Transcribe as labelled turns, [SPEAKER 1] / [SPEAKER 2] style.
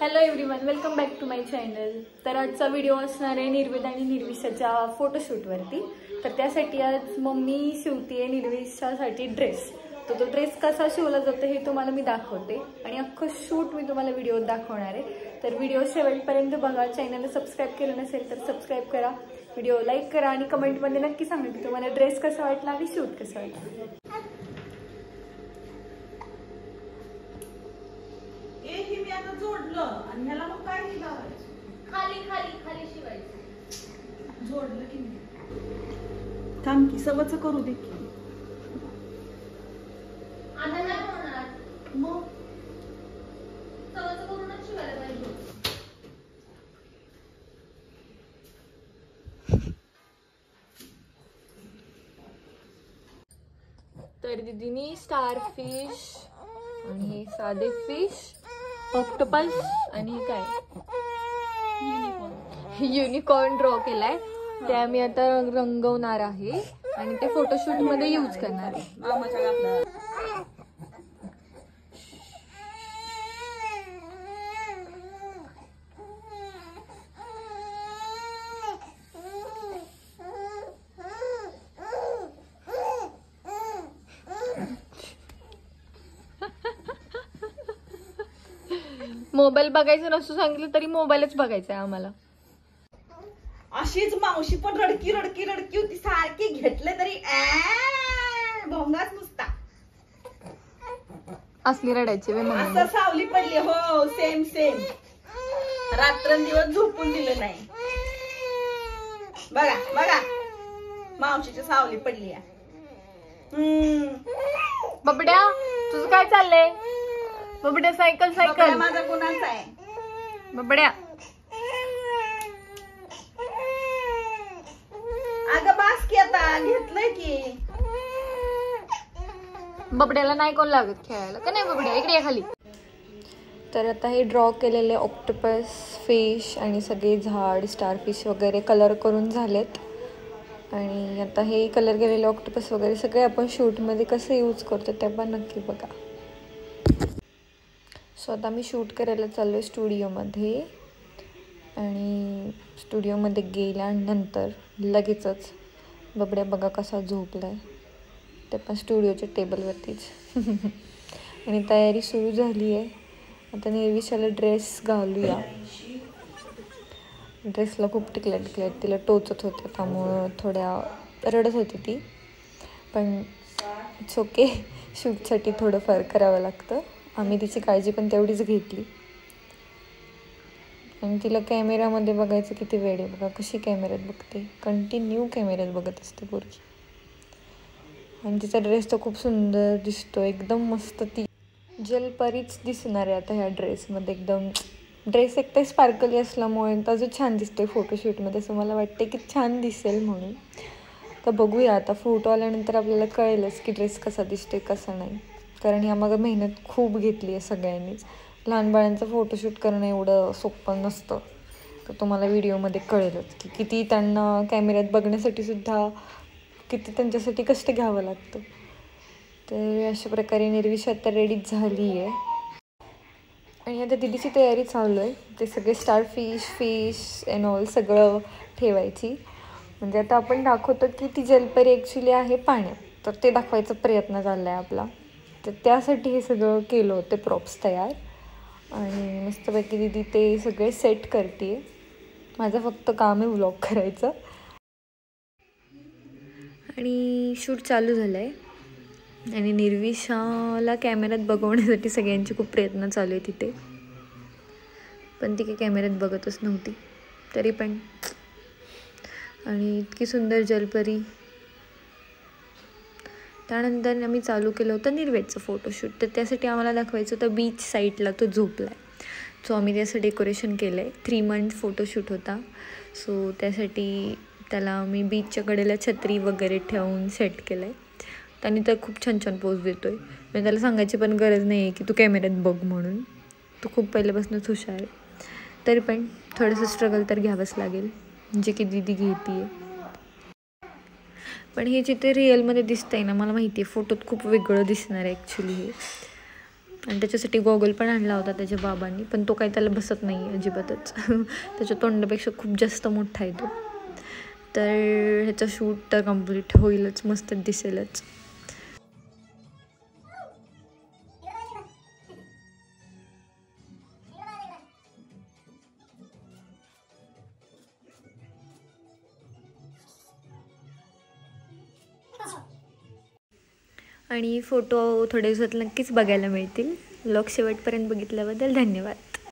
[SPEAKER 1] Hello everyone, welcome back to my channel. तर आजचा video असणार आहे निर्वेद आणि निर्विशाच्या फोटोशूटवरती। तर त्यासाठी आज मम्मी शिवतीये निर्विशासाठी ड्रेस। तर तो ड्रेस कसा शिवला जातो हे तुम्हाला मी दाखवते आणि अख्खं शूट मी तुम्हाला व्हिडिओत दाखवणार आहे। तर व्हिडिओ शेवटपर्यंत बघा। चॅनलला सबस्क्राईब केलं नसेल तर सबस्क्राईब करा, व्हिडिओ लाईक करा आणि कमेंटमध्ये नक्की सांगा की तुम्हाला ड्रेस कसा वाटला आणि शूट कसं वाटलं।
[SPEAKER 2] जोडलं आणि ह्याला मग काय लावायचं?
[SPEAKER 3] खाली खाली खाली शिवायचं।
[SPEAKER 2] जोडलं की नाही काम की सवच करू दे की
[SPEAKER 3] आता नाही होणार
[SPEAKER 2] मग
[SPEAKER 3] सवच करूनच शिवायला पाहिजे।
[SPEAKER 1] तर दीदीनी स्टारफिश आणि साधे फिश, ऑक्टोपस आणि काय युनिकॉर्न ड्रॉ केलाय। ते आम्ही आता रंगवणार आहे आणि ते फोटोशूट मध्ये यूज करणार आहे। मोबाईल बघायचं नसतो सांगितलं तरी मोबाईलच बघायचा आहे आम्हाला।
[SPEAKER 2] अशीच मावशी पण रडकी रडकी रडकी होती, सारखी घेतले तरी भोंगाच नुसता
[SPEAKER 1] असली रडायची वे मम्मी।
[SPEAKER 2] असं सावली पडली हो, सेम सेम रात्रंदिवस झोपून दिलं नाही। बघा बघा मावशीची सावली पडली आहे।
[SPEAKER 1] बबड्या तुझं काय चाललंय? बबड्या सायकल सायकल
[SPEAKER 2] माझा कोणाचा आहे?
[SPEAKER 1] बबड्या
[SPEAKER 2] अगं बास की आता घेतलंय की।
[SPEAKER 1] बबड्याला नाही कोण लागत खेळायला का नाही? बबड्या इकडे या खाली। तर आता हे ड्रॉ केलेले ऑक्टोपस, फिश आणि सगळे झाड, स्टारफिश वगैरे कलर करून झालेत आणि आता हे कलर केलेले ऑक्टोपस वगैरे सगळे आपण शूटमध्ये कसं यूज करतो ते पण नक्की बघा। सो आता मी शूट करायला चाललो आहे स्टुडिओमध्ये आणि स्टुडिओमध्ये गेल्यानंतर लगेचच बबड्या बघा कसा झोपला आहे, ते पण स्टुडिओच्या टेबलवरतीच आणि तयारी सुरू झाली आहे। आता निर्विशाला ड्रेस घालूया। ड्रेसला खूप टिकल्या तिला टोचत होते त्यामुळं थोड्या रडत होती ती, पण इट्स ओके, शूटसाठी थोडंफार करावं लागतं। आम्ही तिची काळजी पण तेवढीच घेतली आणि तिला कॅमेरामध्ये बघायचं किती वेळ आहे बघा, कशी कॅमेऱ्यात बघते, कंटिन्यू कॅमेऱ्यात बघत असते पोरगी। आणि तिचा ड्रेस तर खूप सुंदर दिसतो, एकदम मस्त, ती जलपरीच दिसणार आहे आता ह्या ड्रेसमध्ये। एकदम ड्रेस एक तर स्पार्कली असल्यामुळे अजून छान दिसतोय फोटोशूटमध्ये, असं मला वाटते की छान दिसेल म्हणून। तर बघूया आता फोटो आल्यानंतर आपल्याला कळेलच की ड्रेस कसा दिसतोय कसा नाही, कारण यामागं मेहनत खूप घेतली आहे सगळ्यांनीच। लहान बाळांचं फोटोशूट करणं एवढं सोपं नसतं, तर तुम्हाला व्हिडिओमध्ये कळेलच की किती त्यांना कॅमेऱ्यात बघण्यासाठी सुद्धा किती त्यांच्यासाठी कष्ट घ्यावं लागतं। तर अशा प्रकारे निर्विशा तर रेडीच झाली आहे आणि आता दीदीची तयारी चालू आहे, ते सगळे स्टारफिश, फिश अँड ऑल सगळं ठेवायची। म्हणजे आता आपण दाखवतो की ती जलपरी ॲक्च्युली आहे पाण्यात, तर ते दाखवायचा प्रयत्न चालला आहे आपला। तर त्यासाठी हे सगळं केलं होतं प्रॉप्स तयार आणि मस्तपैकी दीदी ते सगळे सेट करते। माझं फक्त काम आहे व्लॉग करायचं आणि शूट चालू झालं आहे आणि निर्विशाला कॅमेऱ्यात बघवण्यासाठी सगळ्यांचे खूप प्रयत्न चालू आहे तिथे, पण ती काही कॅमेऱ्यात बघतच नव्हती तरी पण। आणि इतकी सुंदर जलपरी। त्यानंतर आम्ही चालू केलं होतं निर्वेदचं फोटोशूट। तर त्यासाठी आम्हाला दाखवायचं होतं बीच साईडला तो झोपला आहे, सो आम्ही त्याचं डेकोरेशन केलं आहे। 3 मंथ फोटोशूट होता, सो त्यासाठी त्याला आम्ही बीचच्या कडेला छत्री वगैरे ठेवून सेट केलं आहे। त्याने तर खूप छान छान पोज देतो आहे, म्हणजे त्याला सांगायची पण गरज नाही आहे की तू कॅमेऱ्यात बघ म्हणून, तो खूप पहिल्यापासूनच हुशार आहे। तरी पण थोडंसं स्ट्रगल तर घ्यावंच लागेल, जे की दीदी घेते आहे। पण हे जिथे रिअलमध्ये दिसतंय ना, मला माहिती आहे फोटोत खूप वेगळं दिसणार आहे ॲक्च्युली हे, आणि त्याच्यासाठी गॉगल पण आणला होता त्याच्या बाबांनी, पण तो काही त्याला बसत नाही अजिबातच. त्याच्या तोंडापेक्षा खूप जास्त मोठा आहे तो. तर ह्याचं शूट तर कम्प्लीट होईलच, मस्त दिसेलच. आणि फोटो थोड्या दिवसात नक्कीच बघायला मिळतील. व्लॉग शेवटपर्यंत बघितल्याबद्दल धन्यवाद.